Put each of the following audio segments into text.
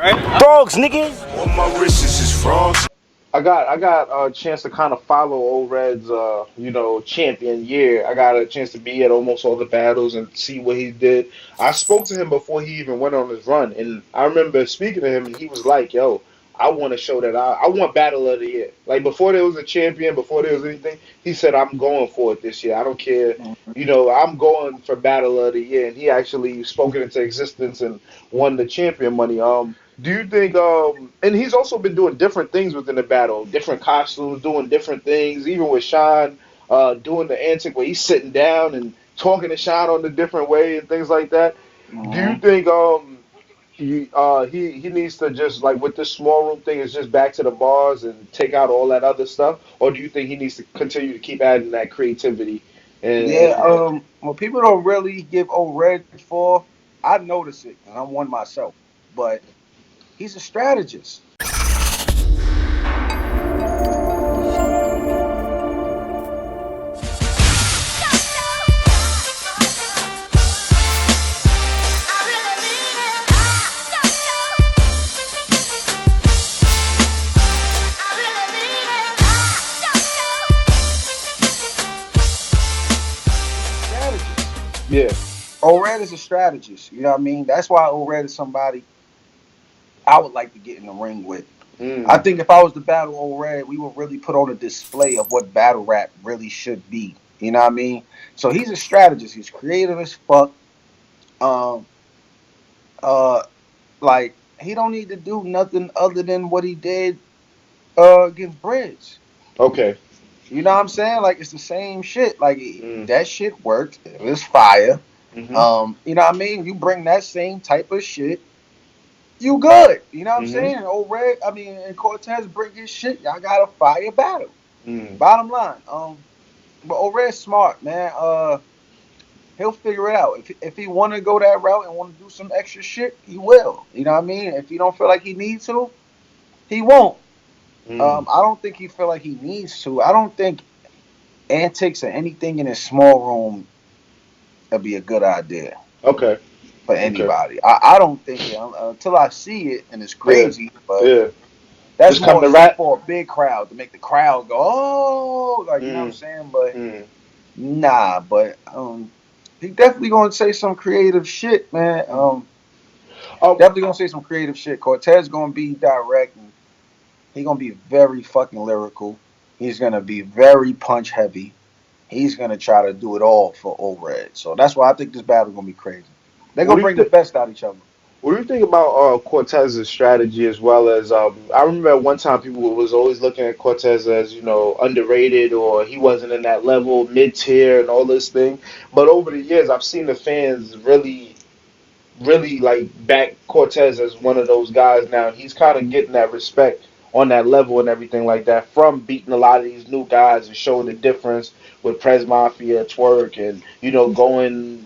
Frogs, niggas. All my wishes is frogs. I got a chance to kind of follow Old Red's champion year. I got a chance to be at almost all the battles and see what he did. I spoke to him before he even went on his run, and I remember speaking to him, and he was like, "Yo, I want to show that I want Battle of the Year." Like before there was a champion, before there was anything, he said, "I'm going for it this year. I don't care. I'm going for Battle of the Year." And he actually spoke it into existence and won the champion money. Do you think and he's also been doing different things within the battle, different costumes, doing different things, even with Sean doing the antic where he's sitting down and talking to Sean on a different way and things like that. Do you think he needs to just like with this small room thing is just back to the bars and take out all that other stuff, or do you think he needs to continue to keep adding that creativity? Yeah, well, people don't really give O Red for. I notice it, and I'm one myself. But he's a strategist. Yeah. O-Red is a strategist. You know what I mean? That's why O-Red is somebody I would like to get in the ring with. I think if I was to battle O-Red, we would really put on a display of what battle rap really should be. You know what I mean? So he's a strategist. He's creative as fuck. Um, like he don't need to do nothing other than what he did against Bridge. Okay. You know what I'm saying? Like it's the same shit. Like that shit worked. It was fire. You know what I mean? You bring that same type of shit, you good. You know what I'm saying? And O-Red, and Cortez bring his shit. Y'all got a fire battle. Bottom line. But O-Red's smart, man. He'll figure it out. If he want to go that route and want to do some extra shit, he will. You know what I mean? If he don't feel like he needs to, he won't. I don't think he feel like he needs to. I don't think antics or anything in his small room would be a good idea. Okay. For anybody. Okay. I don't think it until I see it, and it's crazy. But that's just more so for a big crowd to make the crowd go, oh, like you know what I'm saying. But nah, but he definitely gonna say some creative shit, man. Definitely gonna say some creative shit. Cortez gonna be direct. And he gonna be very fucking lyrical. He's gonna be very punch heavy. He's gonna try to do it all for O-Red. So that's why I think this battle gonna be crazy. They're gonna bring the best out of each other. What do you think about Cortez's strategy as well as I remember at one time people was always looking at Cortez as underrated or he wasn't in that level mid tier and all this thing. But over the years I've seen the fans really like back Cortez as one of those guys now. He's kind of getting that respect on that level and everything like that from beating a lot of these new guys and showing the difference with Prez Mafia, Twerk, and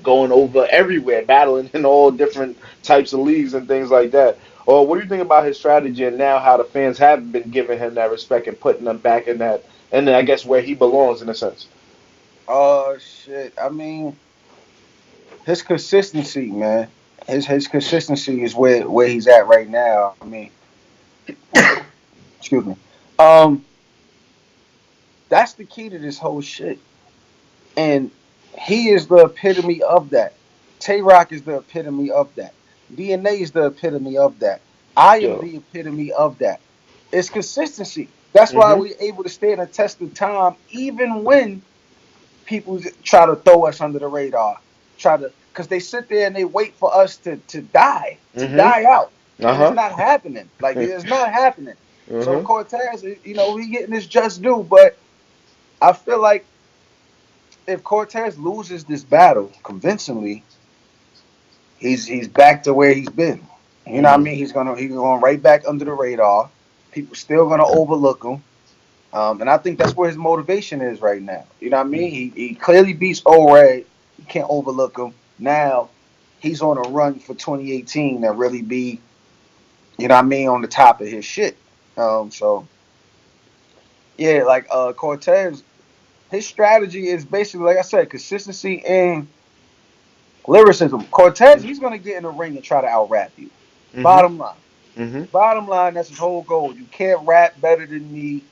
going over everywhere, battling in all different types of leagues and things like that. Or what do you think about his strategy and now how the fans have been giving him that respect and putting him back in that, and I guess where he belongs in a sense? Shit. His consistency, man. His consistency is where he's at right now. Excuse me. That's the key to this whole shit. And he is the epitome of that. Tay-Rock is the epitome of that. DNA is the epitome of that. I am the epitome of that. It's consistency. That's why we're able to stand the test of time, even when people try to throw us under the radar. Because they sit there and they wait for us to die, die out. And it's not happening. Like, it's not happening. So Cortez, he getting his just due, but I feel like if Cortez loses this battle convincingly, he's back to where he's been. You know what I mean? He's going right back under the radar. People still gonna overlook him. And I think that's where his motivation is right now. You know what I mean? He clearly beats O-Red. You can't overlook him. Now he's on a run for 2018 that really be, you know what I mean, on the top of his shit. So yeah, like Cortez, his strategy is basically, like I said, consistency and lyricism. Cortez, he's gonna get in the ring and try to out rap you. Bottom line. Bottom line, that's his whole goal. You can't rap better than me,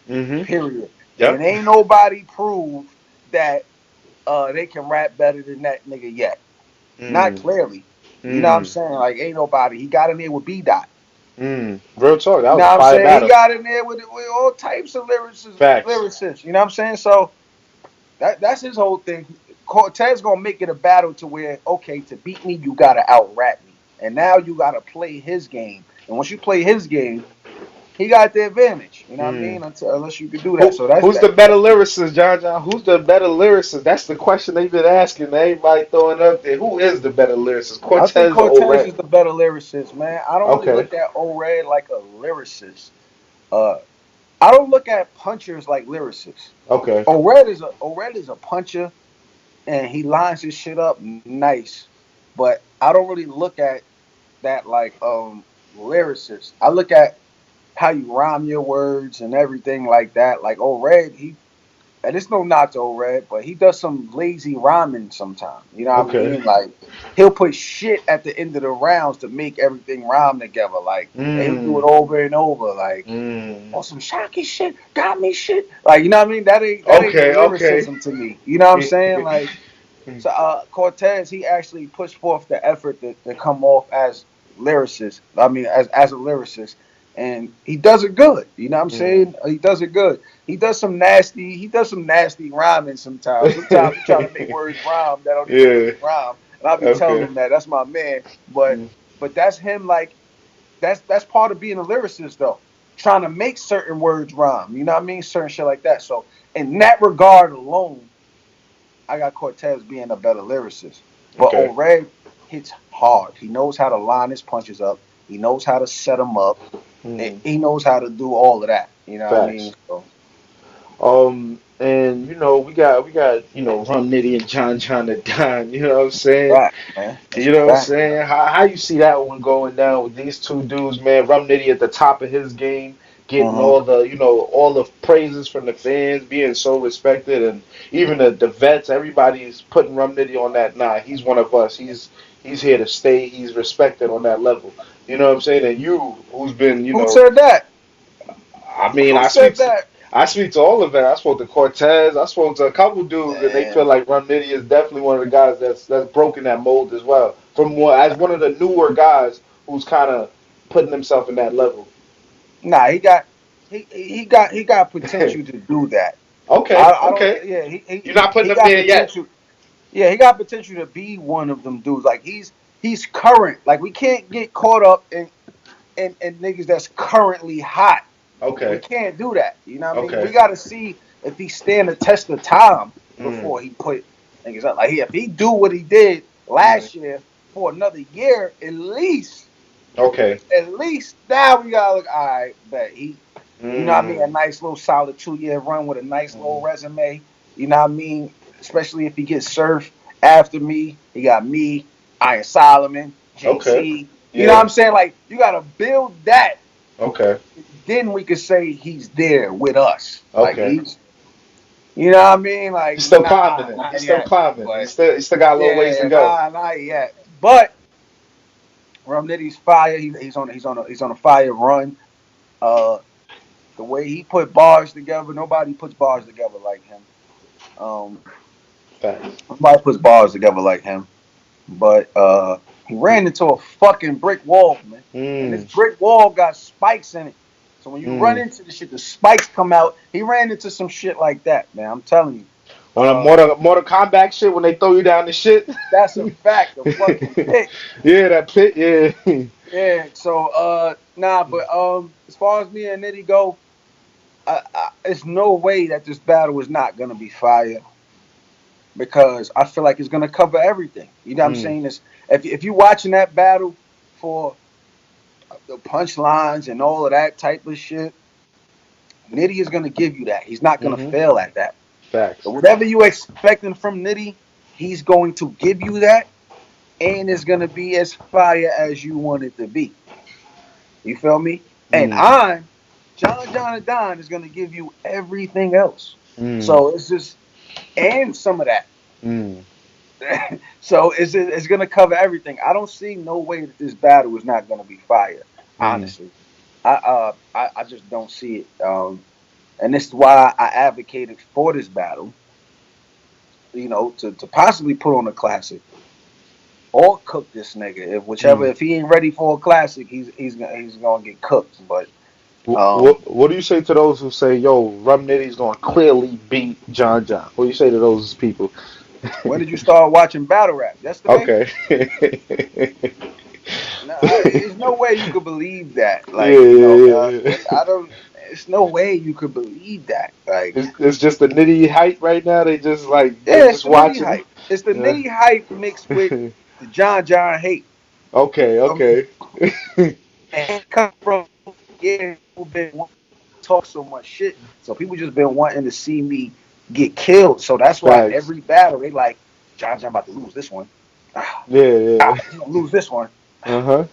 period. And Yep. ain't nobody proved that they can rap better than that nigga yet. Not Mm. clearly. You know what I'm Mm. saying? Like, ain't nobody. He got in there with B Dot. Mm. Real talk. That You was know a what I'm fire saying? He battle. got in there with all types of Facts. lyricists. You know what I'm saying? So that's his whole thing. Cortez gonna make it a battle to where, okay, to beat me, you gotta out rap me. And now you gotta play his game. And once you play his game, he got the advantage. You know what I Mm. mean? Unless you can do that. So that's Who's the that. better lyricist, John John? Who's the better lyricist? That's the question they've been asking. Everybody throwing up there. Who is the better lyricist, I think Cortez or Cortez O'Red? is the better lyricist, man. I don't really Okay. look at O-Red like a lyricist. Uh, I don't look at punchers like lyricists. Okay. O-Red is a puncher, and he lines his shit up nice. But I don't really look at that like lyricist. I look at how you rhyme your words and everything like that. Like O-Red, and it's no knock to O-Red, but he does some lazy rhyming sometimes. You know what I Okay. mean? Like he'll put shit at the end of the rounds to make everything rhyme together. Like, and he'll do it Mm. over and over. Like, Mm. on some shocky shit, got me shit. Like, you know what I mean? That ain't Okay. Okay. lyricism to me. You know what I'm saying? Like, so Cortez, he actually pushed forth the effort to come off as lyricist. I mean, as a lyricist, and he does it good. You know what I'm Mm. saying? He does it good. He does some nasty rhyming sometimes. Sometimes he try to make words rhyme that don't even Yeah. really rhyme, and I'll be telling Okay. him that. That's my man. But Mm. but that's him. Like that's part of being a lyricist though. Trying to make certain words rhyme. You know what I mean? Certain shit like that. So in that regard alone, I got Cortez being a better lyricist. But Okay. O'Reilly hits hard. He knows how to line his punches up. He knows how to set them up. And Mm. he knows how to do all of that. You know what I mean? Facts. So And we got Rum Nitty and John John the Don. You know what I'm that's a saying? fact, man. That's You a know what I'm fact. saying? How you see that one going down with these two dudes, man? Rum Nitty at the top of his game, getting Mm-hmm. all the praises from the fans, being so respected, and even the vets, everybody's putting Rum Nitty on that. Nah, he's one of us. He's here to stay. He's respected on that level. You know what I'm saying? And you, who's been, Who said that? I mean, Who I said speak to that? I speak to all of them. I spoke to Cortez. I spoke to a couple dudes, and they feel Man. like Rum Nitty is definitely one of the guys that's broken that mold as well. As one of the newer guys who's kind of putting himself in that level. Nah, he got potential to do that. I, Okay, I don't okay. yeah, You're not putting he him got there yet. potential. Yeah, he got potential to be one of them dudes. Like he's current. Like we can't get caught up in niggas that's currently hot. We Okay, can't do that. You know what I mean? We okay. gotta see if he stand the test of time Mm, before he put niggas up. Like if he do what he did mm, last year for another year okay. at least now we gotta look. All right, bet you know what I mean, a Mm, nice little solid 2 year run with a nice little mm. resume. You know what I mean? Especially if he gets surf after me. He got me, Iron Solomon, Okay. JC. You know what Yeah. I'm saying? Like you gotta build that. Okay. Then we could say he's there with us. Like Okay. you know what I mean? Like He's still climbing nah, it. not He's still yet. climbing. But He's still got a little ways to yeah, go. nah, not yet. But Rum Nitty's fire. He's on a fire run. Uh, the way he put bars together, nobody puts bars together like him. Um, Facts. nobody puts bars together like him. But he ran into a fucking brick wall, man. And this Mm, brick wall got spikes in it. So when you run mm. into the shit, the spikes come out. He ran into some shit like that, man. I'm telling you. On a Mortal Kombat shit when they throw you down the shit. That's a fact. The fucking pit. Yeah, that pit. Yeah. Yeah. So nah, but as far as me and Nitty go, there's no way that this battle is not gonna be fire because I feel like it's gonna cover everything. You know what I'm Mm, saying? It's, if you're watching that battle for the punchlines and all of that type of shit, Nitty is gonna give you that. He's not gonna mm-hmm. fail at that. So Facts. whatever you expecting from Nitty, he's going to give you that, and it's gonna be as fire as you want it to be. You feel me? And Mm, John and Don is gonna give you everything else. mm, So it's just and some of that. mm. So it's gonna cover everything. I don't see no way that this battle is not gonna be fire. Honestly, I just don't see it. And this is why I advocated for this battle. To possibly put on a classic or cook this nigga. If he ain't ready for a classic, he's gonna get cooked. But What do you say to those who say, "Yo, Rum Nitty's gonna clearly beat John John"? What do you say to those people? when did you start watching battle rap? Yesterday? Okay. No, there's no way you could believe that. Yeah, Like, yeah, yeah. I don't. It's no way you could believe that. Like, It's just the Nitty hype right now. They yeah, it's just the Nitty watching. hype. It's the Yeah. Nitty hype mixed with the John John hate. Okay, Um, okay. and it come from people been wanting to talk so much shit, so people just been wanting to see me get killed. So that's why Facts. every battle they like John John about to lose this one. Ah, Yeah, yeah. he gonna lose this one. Uh-huh.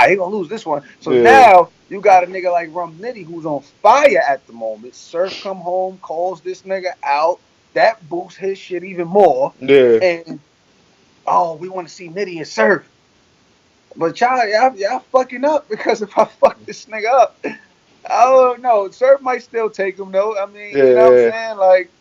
He gonna lose this one. So Yeah, now you got a nigga like Rum Nitty who's on fire at the moment. Surf come home, calls this nigga out. That boosts his shit even more. yeah. And we want to see Nitty and Surf. But y'all fucking up because if I fuck this nigga up, I don't know. Surf might still take him though. I mean, Yeah, you know what I'm yeah. saying? Like,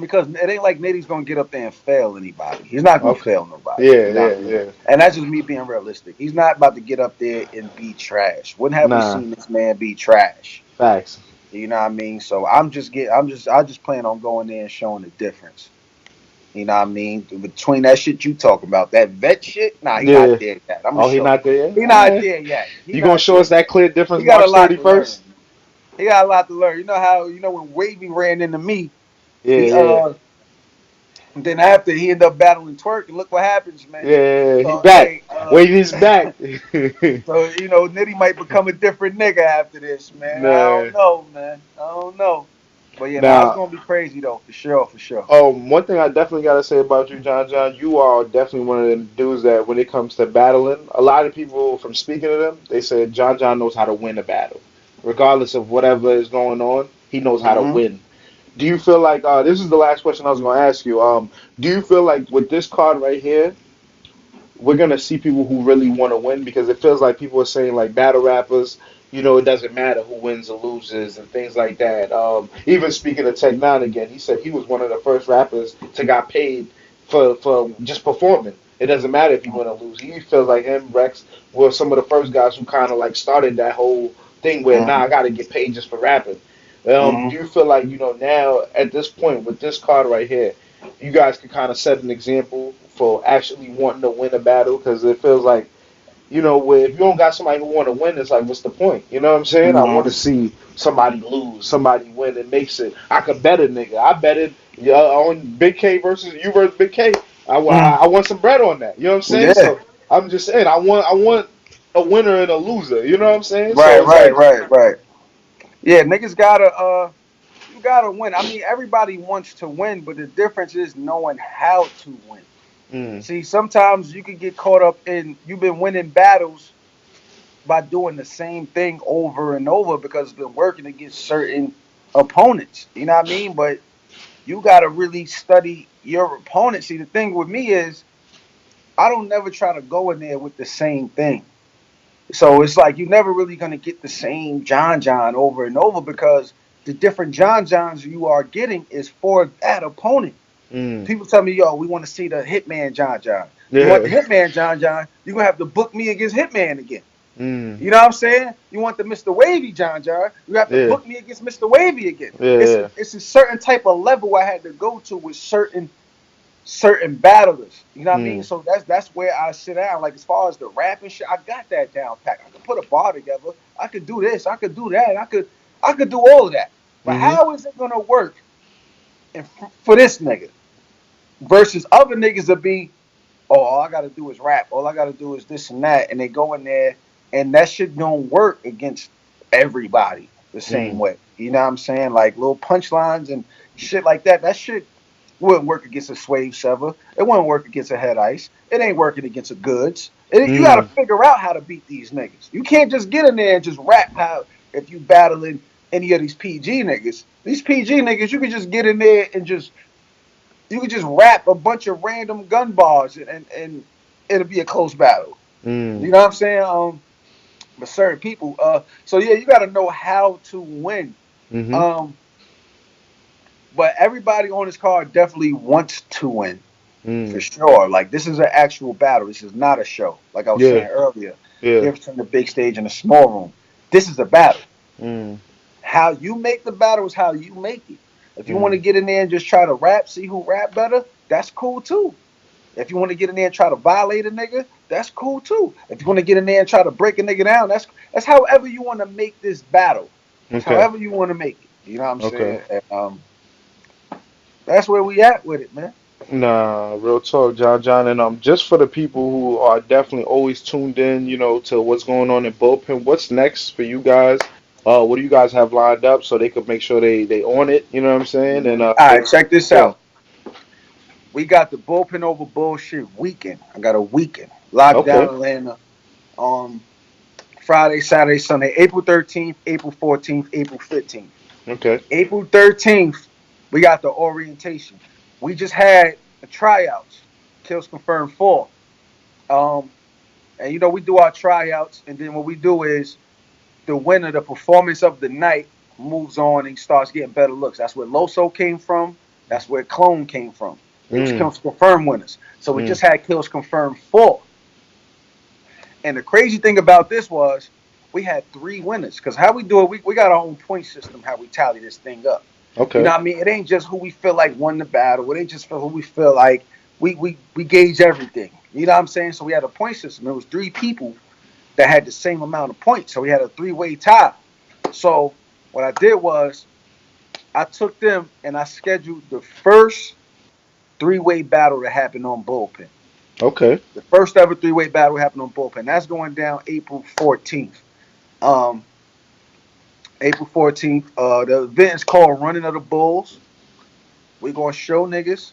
because it ain't like Nitty's gonna get up there and fail anybody. He's not gonna Okay. fail nobody. Yeah, You know what yeah, I mean? yeah. And that's just me being realistic. He's not about to get up there and be trash. When have we Nah, seen this man be trash? facts. You know what I mean? So I just plan on going there and showing the difference. You know what I mean? Between that shit you talking about, that vet shit, nah, he not Yeah. there yet. I'm gonna Oh, he show you. not there yet? He All not right. there yet. He You gonna not show there us that yet. clear He difference got a March lot to 31st? learn. He got a lot to learn. You know how when Wavy ran into me, Yeah, he yeah. and then after he ended up battling Twerk, and look what happens, man. Yeah, he So back. hey, Wavy's back. so Nitty might become a different nigga after this, man. I Nah. don't know, man. I don't know. But yeah, nah, it's Now, gonna be crazy though, for sure, for sure. one thing I definitely gotta say about you, John John, you are definitely one of the dudes that when it comes to battling, a lot of people from speaking to them, they said John John knows how to win a battle. Regardless of whatever is going on, he knows how to Mm-hmm. win. Do you feel like this is the last question I was gonna ask you? Do you feel like with this card right here, we're gonna see people who really want to win because it feels like people are saying like battle rappers, it doesn't matter who wins or loses and things like that. Even speaking of Tech Nine again, he said he was one of the first rappers to got paid for just performing. It doesn't matter if you win or lose. He feels like him, Rex, were some of the first guys who kind of like started that whole thing where Mm-hmm. now I got to get paid just for rapping. Do Mm-hmm. you feel like now at this point with this card right here? You guys can kind of set an example for actually wanting to win a battle because it feels like where if you don't got somebody who want to win, it's like what's the point? You know what I'm saying? I want Mm-hmm. to see somebody lose, somebody win. It makes it. I could bet a nigga. I betted on Big K versus you versus Big K. I want some bread on that. You know what I'm saying? Yeah. So I'm just saying I want a winner and a loser. You know what I'm saying? So Right, it's right, like right, right. Yeah, niggas gotta you gotta win. I mean, everybody wants to win, but the difference is knowing how to win. mm, See, sometimes you can get caught up in you've been winning battles by doing the same thing over and over because it's been working against certain opponents. You know what I mean? But you gotta really study your opponent. See, the thing with me is I don't never try to go in there with the same thing. So it's like you're never really gonna get the same John John over and over because the different John Johns you are getting is for that opponent. mm, People tell me, yo, we want to see the Hitman John John. You want the yeah, Hitman John John, you're gonna have to book me against Hitman again. mm, You know what I'm saying? You want the Mr. Wavy John John, you have to yeah, book me against Mr. Wavy again. It's a yeah, it's a certain type of level I had to go to with certain battlers. You know what I mean? mm, So that's where I sit down. Like as far as the rapping shit, I got that down pat. I could put a bar together. I could do this. I could do that. I could do all of that. But mm-hmm, how is it gonna work for this nigga versus other niggas that be, oh, all I gotta do is rap. All I gotta do is this and that, and they go in there and that shit don't work against everybody the same mm, way. You know what I'm saying? Like little punchlines and shit like that. That shit wouldn't work against a Swave Sever. It wouldn't work against a Head Ice. It ain't working against a Goods. You got to mm, figure out how to beat these niggas. You can't just get in there and just rap how if you battling any of these PG niggas. These PG niggas, you can just get in there and you can just rap a bunch of random gun bars and it'll be a close battle. mm, You know what I'm saying? but certain people. So yeah, you got to know how to win. Mm-hmm. Um, but everybody on this card definitely wants to win for Mm. sure. Like this is an actual battle. This is not a show. Like I was Yeah. saying earlier, Yeah. difference in the big stage and the small room. This is a battle. Mm. How you make the battle is how you make it. If you want to Mm. get in there and just try to rap, see who rap better, that's cool too. If you want to get in there and try to violate a nigga, that's cool too. If you want to get in there and try to break a nigga down, that's however you want to make this battle. It's Okay. however you want to make it. You know what I'm Okay. saying? And, that's where we at with it, man. Nah, real talk, John, and just for the people who are definitely always tuned in, to what's going on in bullpen. What's next for you guys? What do you guys have lined up so they could make sure they on it? You know what I'm saying? And All right, check this yeah. out. We got the bullpen over bullshit weekend. I got a weekend locked down Okay. Atlanta. Um, Friday, Saturday, Sunday, April 13th, April 14th, April 15th. Okay. April 13th, we got the orientation. We just had the tryouts. Kills confirmed 4. Um, and we do our tryouts, and then what we do is the winner, the performance of the night, moves on and starts getting better looks. That's where Loso came from. That's where Clone came from. They was Mm. kills confirmed winners. So we Mm. just had kills confirmed 4. And the crazy thing about this was we had 3 winners. Because how we do it, we got our own point system, how we tally this thing up. You know Okay. what I mean? It ain't just who we feel like won the battle. It ain't just for who we feel like we gauge everything. You know what I'm saying? So we had a point system. It was 3 people that had the same amount of points. So we had a 3-way tie. So what I did was I took them and I scheduled the first 3-way battle that happened on bullpen. Okay. The first ever 3-way battle happened on bullpen. That's going down April 14th. Um, April 14th. The event is called Running of the Bulls. We're gonna show niggas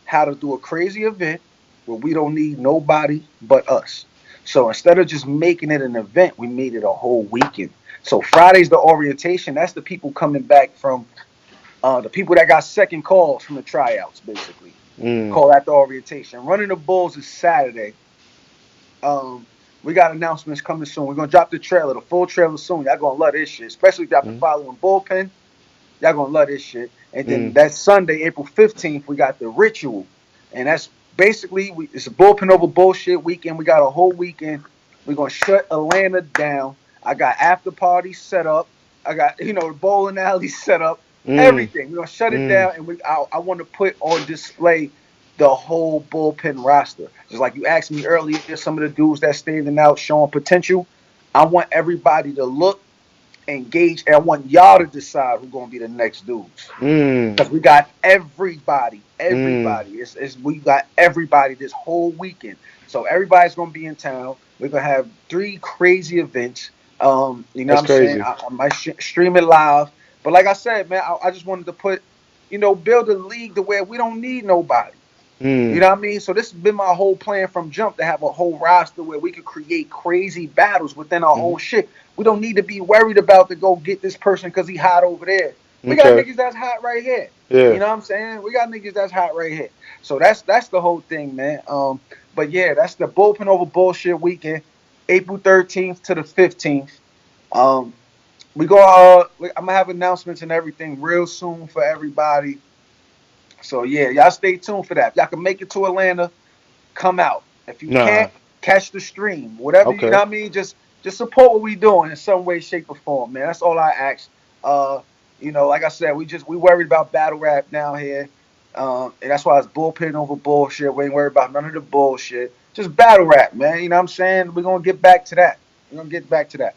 how to do a crazy event where we don't need nobody but us. So instead of just making it an event, we made it a whole weekend. So Friday's the orientation. That's the people coming back from the people that got second calls from the tryouts, basically. Mm. Call that the orientation. Running the Bulls is Saturday. Um, we got announcements coming soon. We're gonna drop the trailer, the full trailer soon. Y'all gonna love this shit, especially if y'all been Mm. following bullpen. Y'all gonna love this shit. And then Mm. that Sunday, April 15th, we got the ritual, and that's basically it's a bullpen over bullshit weekend. We got a whole weekend. We're gonna shut Atlanta down. I got after parties set up. I got the bowling alley set up. Mm. Everything. We're gonna shut it Mm. down, and I want to put on display the whole bullpen roster. Just like you asked me earlier, some of the dudes that standing out showing potential. I want everybody to look, engage, and I want y'all to decide who's gonna be the next dudes. Mm. Because we got everybody, Mm. everybody. We got everybody this whole weekend. So everybody's gonna be in town. We're gonna have 3 crazy events. You know what That's I'm saying? crazy. I might stream it live. But like I said, man, I just wanted to put, build a league to where we don't need nobody. You Mm. know what I mean? So this has been my whole plan from jump, to have a whole roster where we could create crazy battles within our Mm. own shit. We don't need to be worried about to go get this person because he hot over there. We got Okay. niggas that's hot right here. You Yeah. know what I'm saying? We got niggas that's hot right here. So that's the whole thing, man. But yeah, that's the bullpen over bullshit weekend, April 13th to the 15th. Um, I'm gonna have announcements and everything real soon for everybody. So yeah, y'all stay tuned for that. If y'all can make it to Atlanta, come out. If you Nah. can't, catch the stream. Whatever, you know Okay. what I mean? Just support what we doing in some way, shape, or form, man. That's all I ask. Uh, like I said, we worried about battle rap down here. And that's why it's bullpen over bullshit. We ain't worried about none of the bullshit. Just battle rap, man. You know what I'm saying? We're gonna get back to that. We're gonna get back to that.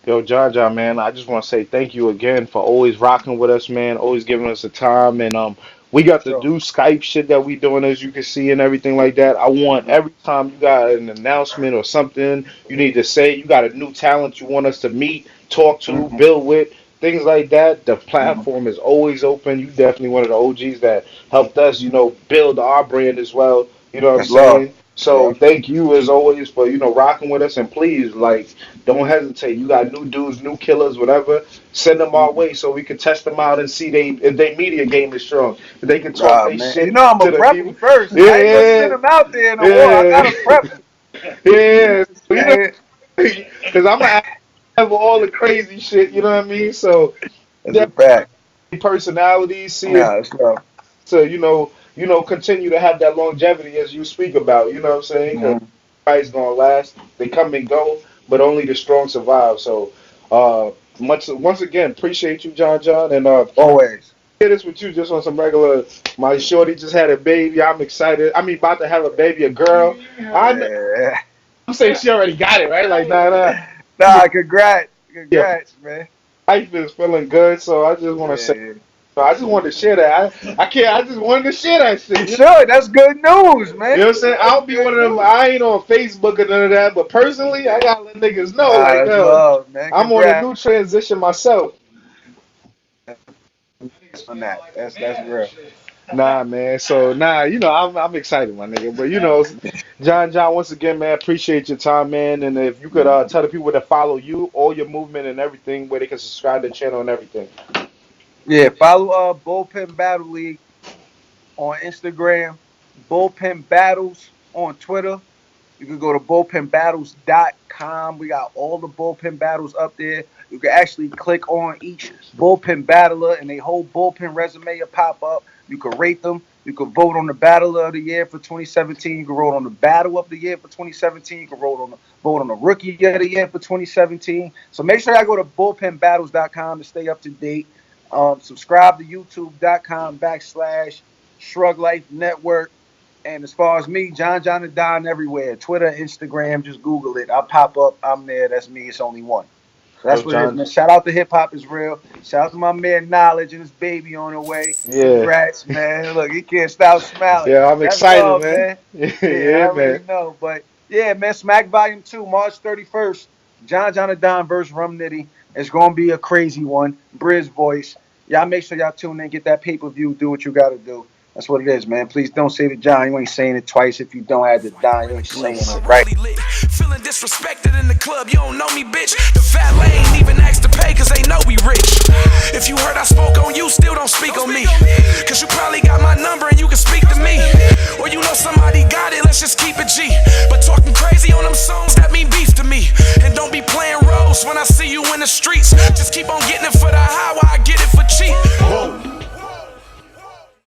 Yo, Jaja, man, I just want to say thank you again for always rocking with us, man. Always giving us the time, and we got to Sure. do Skype shit that we doing, as you can see, and everything like that. I want Mm-hmm. every time you got an announcement or something you need to say, you got a new talent you want us to meet, talk to, Mm-hmm. build with, things like that. The Mm-hmm. platform is always open. You definitely one of the OGs that helped us, build our brand as well. You know what I'm That's love. saying? So Yeah. thank you as always for rocking with us, and please don't hesitate. You got new dudes, new killers, whatever. Send them our Mm-hmm. way so we can test them out and see if they media game is strong. If they can talk Nah, they man. shit I'm to gonna the prep them people. first. I ain't gonna Yeah, send them out there in the war. I yeah, gotta prep them. You know yeah. what I'm saying? Because I'm gonna have all the crazy shit. You know what I mean? So That's a fact. personalities, see it Nah, it's love. to continue to have that longevity as you speak about. You know what I'm saying? Because Mhm. everybody's gonna last. They come and go, but only the strong survive. So, much once again, appreciate you, John, and Always. share this with you just on some regular. My shorty just had a baby. I'm excited. I mean, about to have a baby, a girl. Yeah. I'm saying she already got it, right? Like, nah. Nah, congrats. Yeah, Congrats, man. life is feeling good. So I just want to say, Yeah. I just wanted to share that. I can't. I just wanted to share that shit. You should. That's good news, You man. know what I'm saying? That's I'll be good one of them. news. I ain't on Facebook or none of that, but personally, I gotta let niggas know, Nah, like, that's yo, love, man. I'm on a Congrats new transition myself. on that. That's real. Nah, man. So, nah, I'm excited, my nigga. But John, once again, man, appreciate your time, man. And if you could tell the people to follow you, all your movement and everything, where they can subscribe to the channel and everything. Yeah, follow Bullpen Battle League on Instagram, Bullpen Battles on Twitter. You can go to bullpenbattles.com. We got all the bullpen battles up there. You can actually click on each bullpen battler and they whole bullpen resume will pop up. You can rate them. You can vote on the battler of the year for 2017. You can vote on the battle of the year for 2017. You can vote on the rookie of the year for 2017. So make sure y'all go to bullpenbattles.com to stay up to date. Subscribe to youtube.com/Shrug Life Network. And as far as me, John and Don everywhere. Twitter, Instagram, just Google it. I'll pop up. I'm there. That's me. It's only one. So that's Yo, what it is, John. man. Shout out to Hip Hop is Real. Shout out to my man Knowledge and his baby on the way. Yeah. Congrats, man. Look, he can't stop smiling. Yeah, I'm That's excited, love, man. man. Yeah, I Yeah, already man. know. But yeah, man, Smack Volume 2, March 31st. John and Don versus Rum Nitty. It's gonna be a crazy one. Briz voice. Y'all make sure y'all tune in, get that pay-per-view, do what you gotta do. That's what it is, man. Please don't say to John. You ain't saying it twice. If you don't add the Don, you ain't saying it right. Feeling disrespected in the club, you don't know me, bitch. The valet ain't even asked to pay, cause they know we rich. If you heard I spoke on you, still don't speak on me. Cause you probably got my number and you can speak to me. Or you know somebody got it, let's just keep it G. But talking crazy on them songs, that mean beef to me. And don't be playing roles when I see you in the streets. Just keep on getting